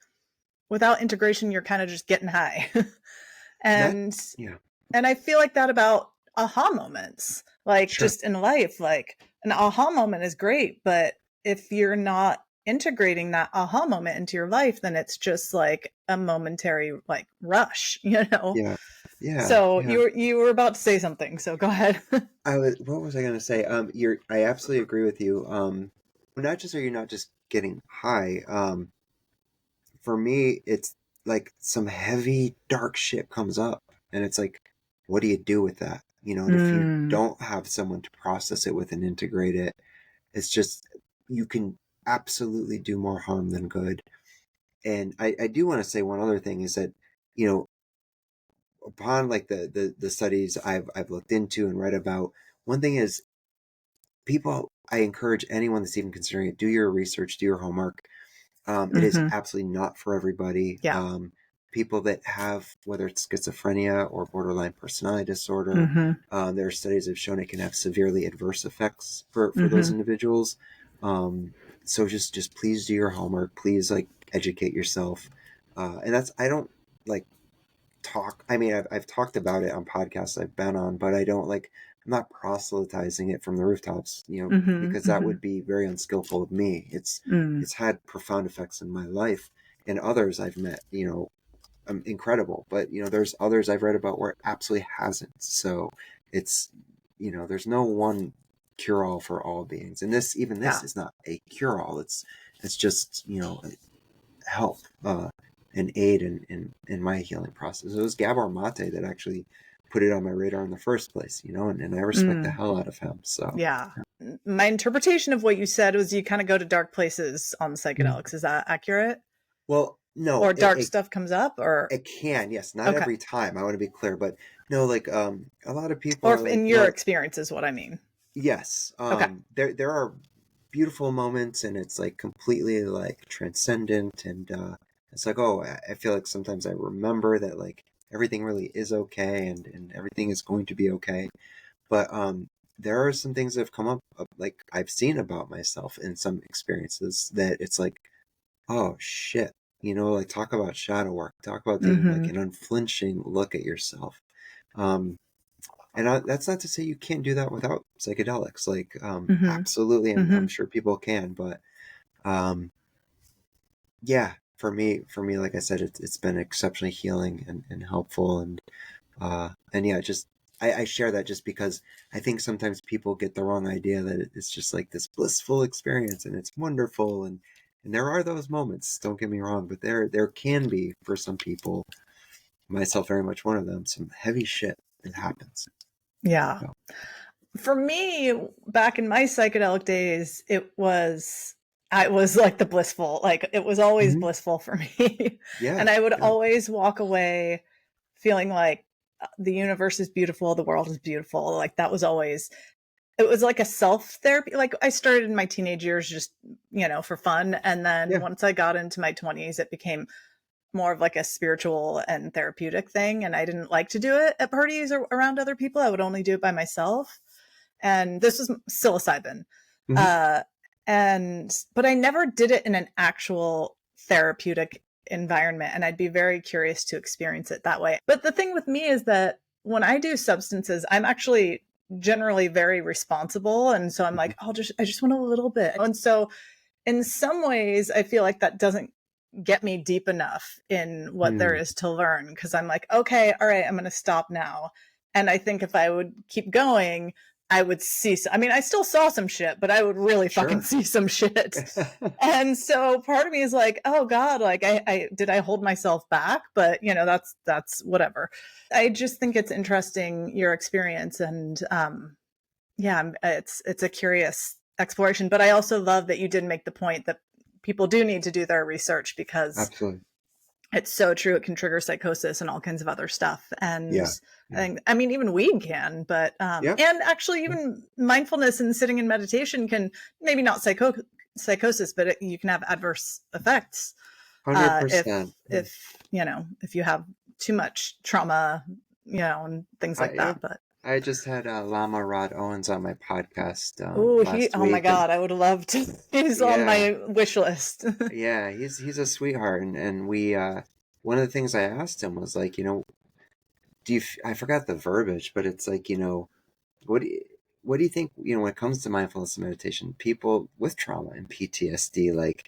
without integration, you're kind of just getting high. That, and yeah. and I feel like that about aha moments, like Sure. just in life. Like, an aha moment is great, but if you're not integrating that aha moment into your life, then it's just like a momentary, like, rush. Yeah. Yeah. So Yeah. you were about to say something, so go ahead. What was I going to say? I absolutely agree with you. Not just, are you not just getting high? For me, it's like some heavy, dark shit comes up, and it's like, what do you do with that? And if you Mm, don't have someone to process it with and integrate it, it's just, you can absolutely do more harm than good. And I do want to say one other thing, is that, you know, upon like the studies I've looked into and read about, one thing is, people, I encourage anyone that's even considering it, do your research, do your homework. It is hmm. absolutely not for everybody. Yeah. People that have, whether it's schizophrenia or borderline personality disorder, Hmm. there are studies that have shown it can have severely adverse effects for those Hmm. individuals. So just please do your homework. Please, like, educate yourself. And that's, I don't like talk. I mean, I've talked about it on podcasts I've been on, but I don't like, I'm not proselytizing it from the rooftops, Hmm. because that Hmm. would be very unskillful of me. Mm. It's had profound effects in my life, and others I've met, incredible. But there's others I've read about where it absolutely hasn't. So it's, there's no one cure all for all beings, and this Yeah. is not a cure all. It's just, help, and aid in my healing process. It was Gabor Mate that actually put it on my radar in the first place, and I respect the Mm. hell out of him. So Yeah. My interpretation of what you said was you kind of go to dark places on yeah. psychedelics. Is that accurate? Well, no, Or dark stuff comes up, or it can, yes, not okay. every time. I want to be clear, but no, like, a lot of people Or are if in like, your experience is what I mean. yes, Okay. there are beautiful moments, and it's like completely like transcendent, and it's like, oh, I feel like sometimes I remember that, like, everything really is okay, and everything is going to be okay. But there are some things that have come up, like, I've seen about myself in some experiences, that it's like, oh shit, like talk about shadow work, talk about taking like Mhm. an unflinching look at yourself. Um, and that's not to say you can't do that without psychedelics. Like, Mhm. absolutely, and I'm Mhm. sure people can, but um, yeah, for me, like I said, it's been exceptionally healing and helpful, and yeah, just I share that just because I think sometimes people get the wrong idea that it's just like this blissful experience and it's wonderful, and there are those moments. Don't get me wrong, but there can be for some people, myself very much one of them, some heavy shit that happens. Yeah. So, For me, back in my psychedelic days, I was like the blissful, like it was always mhm. blissful for me. Yeah, And I would yeah, always walk away feeling like the universe is beautiful, the world is beautiful. Like that was always it was like a self therapy. Like I started in my teenage years just, for fun. And then yeah. once I got into my 20s, it became more of like a spiritual and therapeutic thing. And I didn't like to do it at parties or around other people. I would only do it by myself. And this was psilocybin. Hmm. Uh, but I never did it in an actual therapeutic environment. And I'd be very curious to experience it that way. But the thing with me is that when I do substances, I'm actually generally very responsible. And so I'm like, I just want a little bit. And so in some ways, I feel like that doesn't get me deep enough in what there Hmm. is to learn because I'm like, okay, all right, I'm going to stop now. And I think if I would keep going, I would see. I mean, I still saw some shit, but I would really fucking Sure. see some shit. And so part of me is like, oh God, like I did I hold myself back? But that's whatever. I just think it's interesting your experience, and yeah, it's a curious exploration. But I also love that you did make the point that people do need to do their research because Absolutely. it's so true. It can trigger psychosis and all kinds of other stuff. And Yeah. I Yeah. think, I mean, even weed can, but Yep. and actually, Yeah. even mindfulness and sitting in meditation can maybe not psychosis, but you can have adverse effects Hundred if percent. if you have too much trauma, and things like Yeah. that. But I just had Lama Rod Owens on my podcast last oh my week, and God, I would love to. He's on yeah, my wish list. yeah, he's a sweetheart, and we one of the things I asked him was like, do you? I forgot the verbiage, but it's like, what do you, what do you think, when it comes to mindfulness and meditation, people with trauma and PTSD, like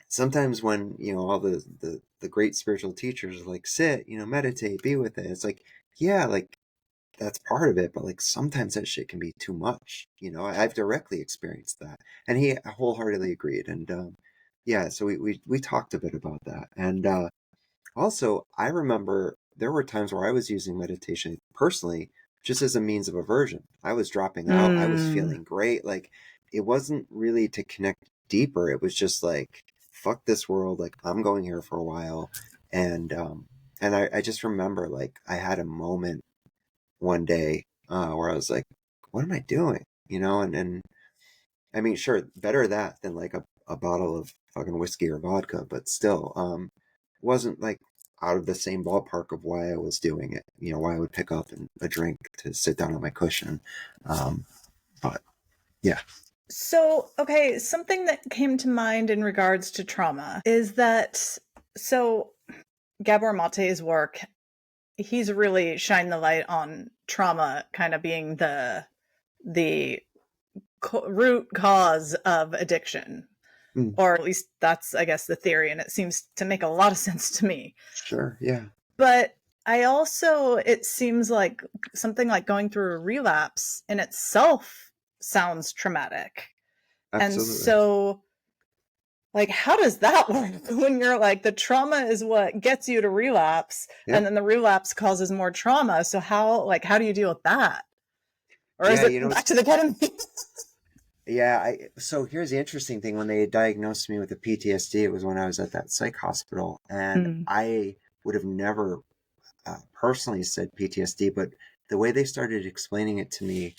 sometimes when all the great spiritual teachers are like, sit, meditate, be with it. It's like, yeah, like that's part of it, but like sometimes that shit can be too much. I've directly experienced that, and he wholeheartedly agreed. And yeah, so we talked a bit about that, and also I remember there were times where I was using meditation personally just as a means of aversion. I was dropping out. I was Mm. feeling great. Like it wasn't really to connect deeper. It was just like, fuck this world. Like I'm going here for a while, and I just remember like I had a moment one day where I was like, "What am I doing?" And I mean, sure, better that than like a bottle of fucking whiskey or vodka, but still, it wasn't like out of the same ballpark of why I was doing it. Why I would pick up a drink to sit down on my cushion. Um, but yeah. So, okay, something that came to mind in regards to trauma is that so Gabor Mate's work, he's really shined the light on trauma kind of being the root cause of addiction, Mm, or at least that's, I guess, the theory, and it seems to make a lot of sense to me. sure. Yeah. But I also, it seems like something like going through a relapse in itself sounds traumatic. And Absolutely. so, like, how does that work when you're like, the trauma is what gets you to relapse, and Yep. then the relapse causes more trauma? So, how do you deal with that? Or is Yeah. it back to the ketamine? Yeah. So here's the interesting thing. When they diagnosed me with the PTSD, it was when I was at that psych hospital, and Mm. I would have never personally said PTSD, but the way they started explaining it to me,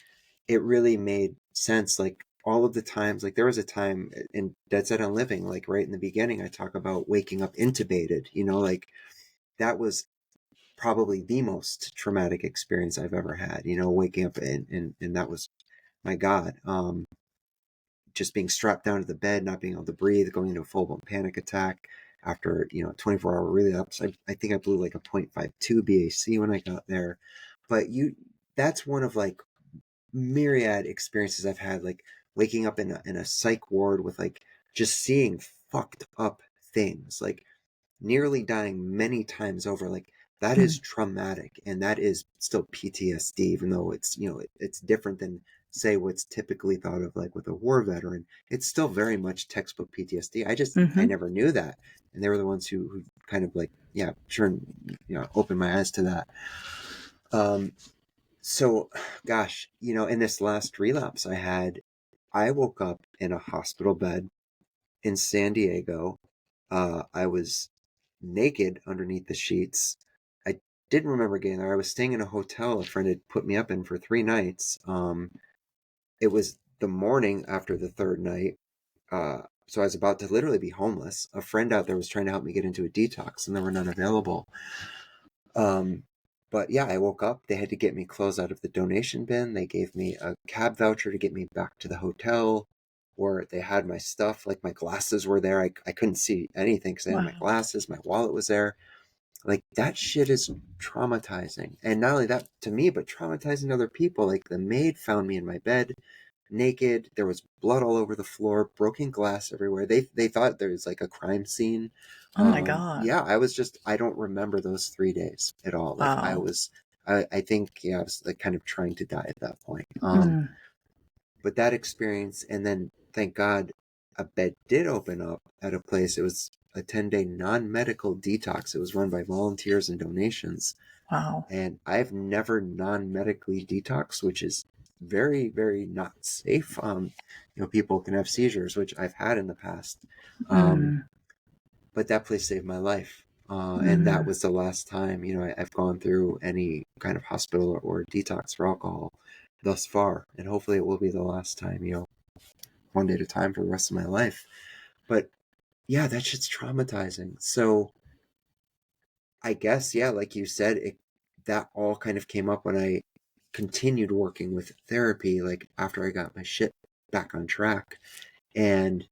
it really made sense. Like all of the times, like there was a time in Dead Set on Living, like right in the beginning, I talk about waking up intubated, like that was probably the most traumatic experience I've ever had, waking up and that was, my God, just being strapped down to the bed, not being able to breathe, going into a full blown panic attack. after, 24-hour relapse. I think I blew like a 0.52 BAC when I got there. But that's one of like myriad experiences I've had, like waking up in a psych ward with like just seeing fucked up things, like nearly dying many times over. Like that is Mm. traumatic, and that is still PTSD, even though it's, it's different than say what's typically thought of like with a war veteran. It's still very much textbook PTSD. I Hmm. never knew that, and they were the ones who kind of like, yeah, sure, opened my eyes to that. So, gosh, in this last relapse I woke up in a hospital bed in San Diego. I was naked underneath the sheets. I didn't remember getting there. I was staying in a hotel a friend had put me up in for 3 nights. It was the morning after the third night. So I was about to literally be homeless. A friend out there was trying to help me get into a detox, and there were none available. Um, but yeah, I woke up. They had to get me clothes out of the donation bin. They gave me a cab voucher to get me back to the hotel where they had my stuff. Like my glasses were there. I couldn't see anything because I had my Wow. glasses. My wallet was there. Like that shit is traumatizing. And not only that to me, but traumatizing to other people. Like the maid found me in my bed naked. There was blood all over the floor, broken glass everywhere. They thought there was like a crime scene. Oh my God. Yeah, I don't remember those 3 days at all. Like Wow. I think, yeah, I was like kind of trying to die at that point. Mm. But that experience, and then thank God a bed did open up at a place. It was a 10-day non-medical detox. It was run by volunteers and donations. Wow. And I've never non-medically detoxed, which is very, very not safe. People can have seizures, which I've had in the past. Um, Mm. but that place saved my life. And that Mm. was the last time, I've gone through any kind of hospital or detox for alcohol thus far. And hopefully it will be the last time, one day at a time for the rest of my life. But yeah, that shit's traumatizing. So I guess, yeah, like you said, that all kind of came up when I continued working with therapy, like after I got my shit back on track. And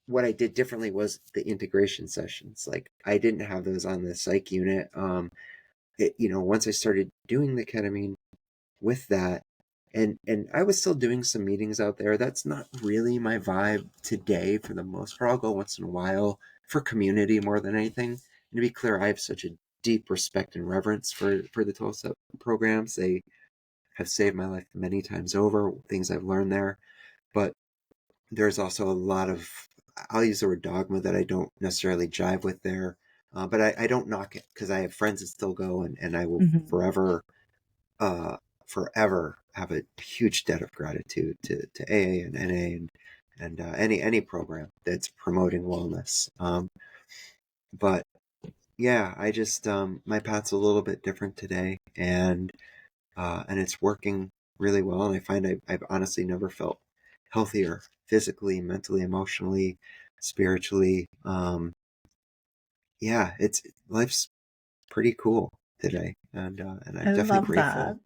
what I did differently was the integration sessions. Like I didn't have those on the psych unit. Once I started doing the ketamine with that, and I was still doing some meetings out there. That's not really my vibe today for the most part. I'll go once in a while for community more than anything. And to be clear, I have such a deep respect and reverence for the 12-step programs. They have saved my life many times over, things I've learned there. But there's also a lot of, I'll use the word dogma, that I don't necessarily jive with there. But I don't knock it because I have friends that still go, and I will Hmm. uh, forever have a huge debt of gratitude to AA and NA and any program that's promoting wellness. But yeah, I just my path's a little bit different today, and it's working really well. And I find I've honestly never felt healthier physically, mentally, emotionally, spiritually. Yeah, it's life's pretty cool today, and I'm I definitely love grateful. that.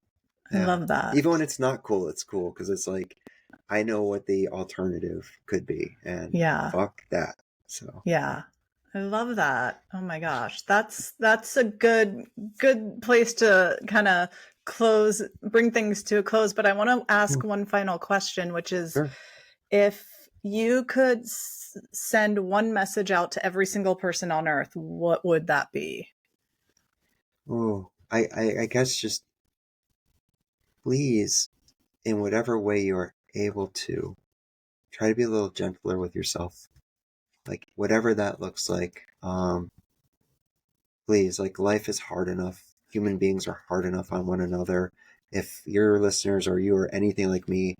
I Yeah. love that. Even when it's not cool, it's cool because it's like I know what the alternative could be, and Yeah. fuck that. So, Yeah. I love that. Oh my gosh. That's a good place to kind of bring things to a close, but I want to yeah, ask one final question, which is sure. if you could send one message out to every single person on earth, what would that be? Oh, I guess just please, in whatever way you're able to, try to be a little gentler with yourself. Like whatever that looks like. Please, like life is hard enough. Human beings are hard enough on one another. If your listeners or you are anything like me,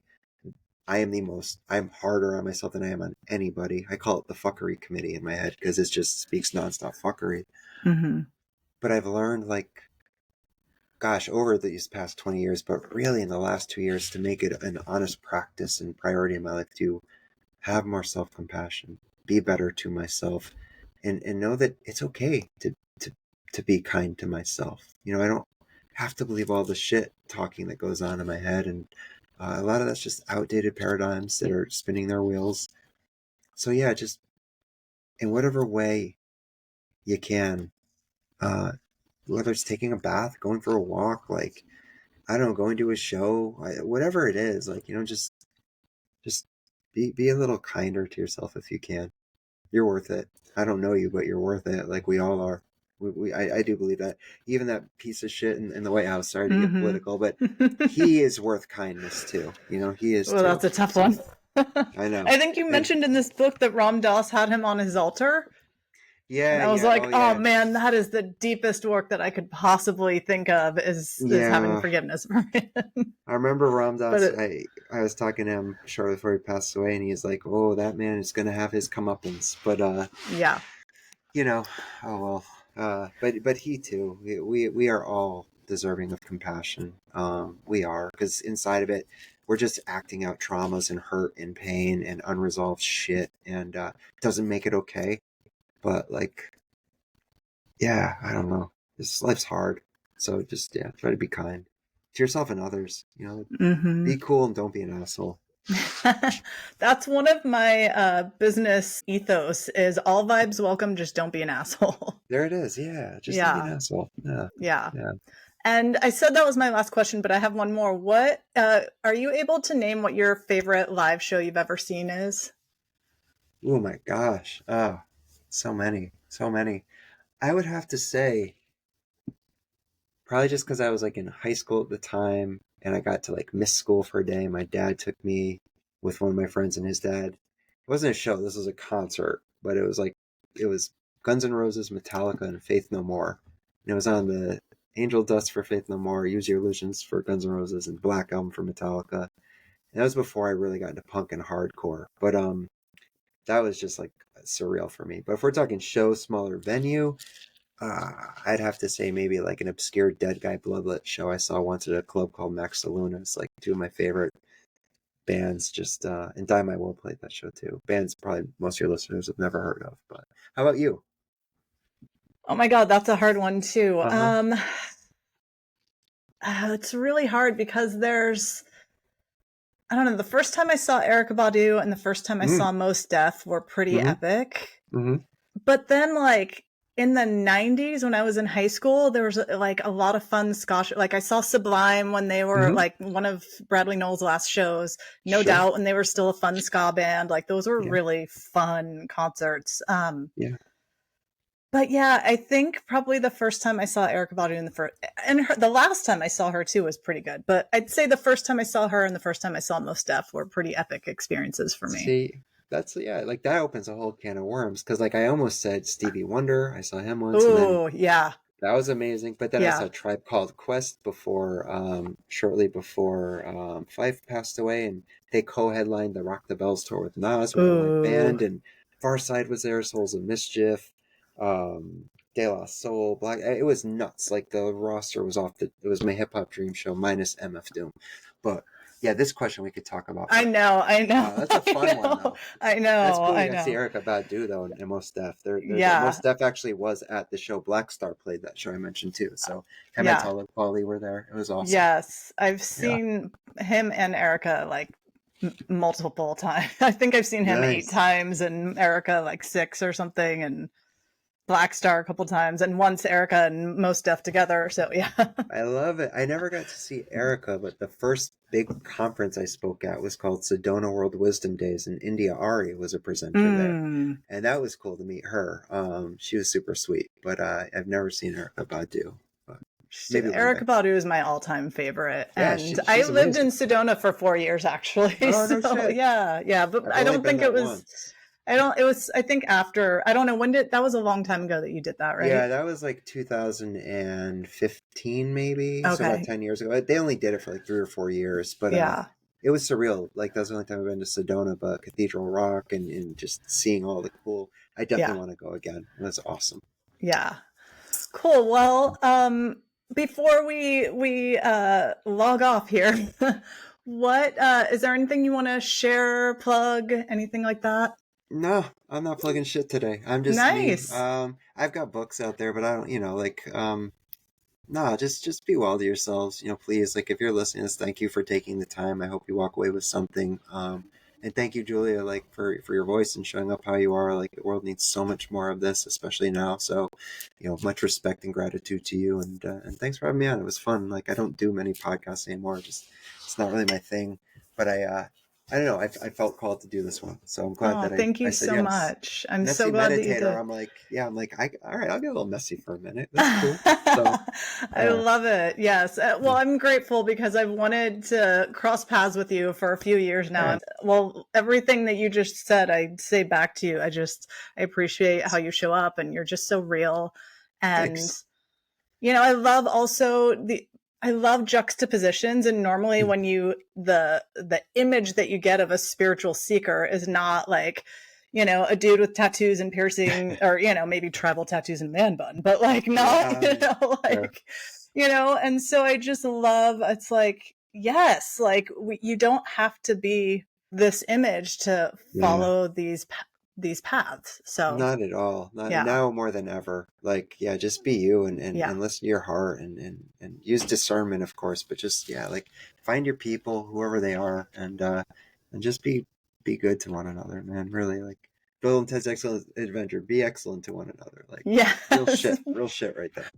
I'm harder on myself than I am on anybody. I call it the fuckery committee in my head because it just speaks nonstop fuckery. Hmm. But I've learned, like, gosh, over these past 20 years, but really in the last 2 years, to make it an honest practice and priority in my life to have more self compassion, be better to myself, and know that it's okay to, to be kind to myself. I don't have to believe all the shit talking that goes on in my head. And a lot of that's just outdated paradigms that are spinning their wheels. So yeah, just in whatever way you can. Uh, whether it's taking a bath, going for a walk, like, I don't know, going to a show, whatever it is, like, just be a little kinder to yourself if you can. You're worth it. I don't know you, but you're worth it. Like we all are. I do believe that. Even that piece of shit in the White House. Sorry to get Mm-hmm. political, but he is worth kindness too. He is Well, too. that's a tough So one. I know. I think you And mentioned in this book that Ram Dass had him on his altar. And yeah, I was yeah, oh like, oh yeah, man, that is the deepest work that I could possibly think of is having yeah. forgiveness for him. I remember But Ramdas. I was talking to him shortly before he passed away, and he's like, "Oh, that man is gonna have his comeuppance." But yeah. you know, oh well. But he too. We are all deserving of compassion. We are, because inside of it, we're just acting out traumas and hurt and pain and unresolved shit, and doesn't make it okay. But like, yeah, I don't know. This life's hard, so just yeah, try to be kind to yourself and others. Mm-hmm. Be cool and don't be an asshole. That's one of my business ethos is all vibes welcome, just don't be an asshole. There it is. Yeah, just don't be an Yeah. asshole. Yeah, Yeah. yeah. And I said that was my last question, but I have one more. What are you able to name what your favorite live show you've ever seen is? Oh my gosh. Oh, so many, so many. I would have to say, probably just because I was like in high school at the time and I got to like miss school for a day. My dad took me with one of my friends and his dad. It wasn't a show, this was a concert, but it was Guns N' Roses, Metallica, and Faith No More. And it was on the Angel Dust for Faith No More, Use Your Illusions for Guns N' Roses, and Black Album for Metallica. And that was before I really got into punk and hardcore. But that was just like surreal for me. But if we're talking show, smaller venue, I'd have to say maybe like an obscure Dead Guy Bloodlet show I saw once at a club called Max Saloon. It's like two of my favorite bands. Just and Die My Will played that show too. Bands probably most of your listeners have never heard of. But how about you? Oh my God, that's a hard one too. Uh huh. It's really hard because I don't know, the first time I saw Erica Badu and the first time I Mm. saw Mos Def were pretty Hmm. epic. Hmm. But then, like, in the 90s when I was in high school, there was like a lot of fun Scotch. Like, I saw Sublime when they were Hmm. like one of Bradley Knowles' last shows, No Sure. Doubt when they were still a fun ska band. Like, those were Yeah. really fun concerts. Yeah. But yeah, I think probably the first time I saw Erica Badu in the last time I saw her too was pretty good. But I'd say the first time I saw her and the first time I saw Mos Def were pretty epic experiences for me. See, that's yeah, like that opens a whole can of worms because like I almost said Stevie Wonder. I saw him once, and then Oh yeah, that was amazing. But then I yeah. saw Tribe Called Quest before, shortly before Fife passed away, and they co-headlined the Rock the Bells tour with Nas with a live Ooh. band, and Farside was there, Souls of Mischief, De La Soul, Black. It was nuts. Like the roster was off the. It was my hip hop dream show minus MF Doom, but yeah, this question we could talk about I for. know, I know, That's a I fun one know, though. I That's know, cool. You I got to see know. Erica Badu though, and Mos Def. Yeah, Mos Def actually was at the show. Black Star played that show I mentioned too. So him and yeah, Talib Kweli were there. It was awesome. yes. I've Yeah. seen him and Erica like multiple times. I think I've seen him 8 Nice. times and Erica like 6 or something, and Black Star a couple times, and once Erica and Mos Def together. So yeah. I love it. I never got to see Erica, but the first big conference I spoke at was called Sedona World Wisdom Days, and India Ari was a presenter there. Mm. And that was cool to meet her. She was super sweet, but I've never seen Erica Badu. But maybe one day. Erica Badu is my all-time favorite, Yeah, and I she's lived in amazing. Sedona for 4 years actually. Oh, no So shit. yeah, yeah, but I've I only don't been think it that was. once. I don't. It was. I think after. I don't know when did that was a long time ago that you did that, Yeah, right? that was like 2015, maybe. So about Okay. 10 years ago. They only did it for like 3 or 4 years, but Yeah. it was surreal. Like that was the only time I've been to Sedona, but Cathedral Rock and just seeing all the cool. I Yeah. definitely want to go again. It was awesome. Yeah. Cool. Well, before we log off here, what is there anything you want to share, plug, anything like that? No, I'm not plugging shit today. I'm just me. Nice. I've got books out there, but I don't, like, nah, just be well to yourselves. Please, like if you're listening to this, thank you for taking the time. I hope you walk away with something. And thank you, Julia, like for your voice and showing up how you are. Like the world needs so much more of this, especially now. So, much respect and gratitude to you, and thanks for having me on. It was fun. Like I don't do many podcasts anymore. Just it's not really my thing. But I don't know. I felt called to do this one, so I'm glad Oh, that I thank I you said so yes. much. I'm so Messy glad that you meditator. did. I'm like, yeah. I'm like, all right. I'll get a little messy for a minute. That's cool. So I yeah, love it. Yes. Well, yeah, I'm grateful because I've wanted to cross paths with you for a few years now. yeah. And well, everything that you just said, I say back to you. I appreciate how you show up and you're just so real. And Thanks. I love also I love juxtapositions, and normally when the image that you get of a spiritual seeker is not like, a dude with tattoos and piercing, or maybe tribal tattoos and man bun, but like not, Yeah, fair. like, and so I just love, it's like, yes, like you don't have to be this image to Yeah. follow these paths. So, Not at all. Not yeah. now more than ever. Like, yeah, just be you Yeah. and listen to your heart and use discernment, of course, but just yeah, like find your people, whoever they are, and just be good to one another, man. Really, like Bill and Ted's Excellent Adventure. Be excellent to one another. Like Yes. real shit right there.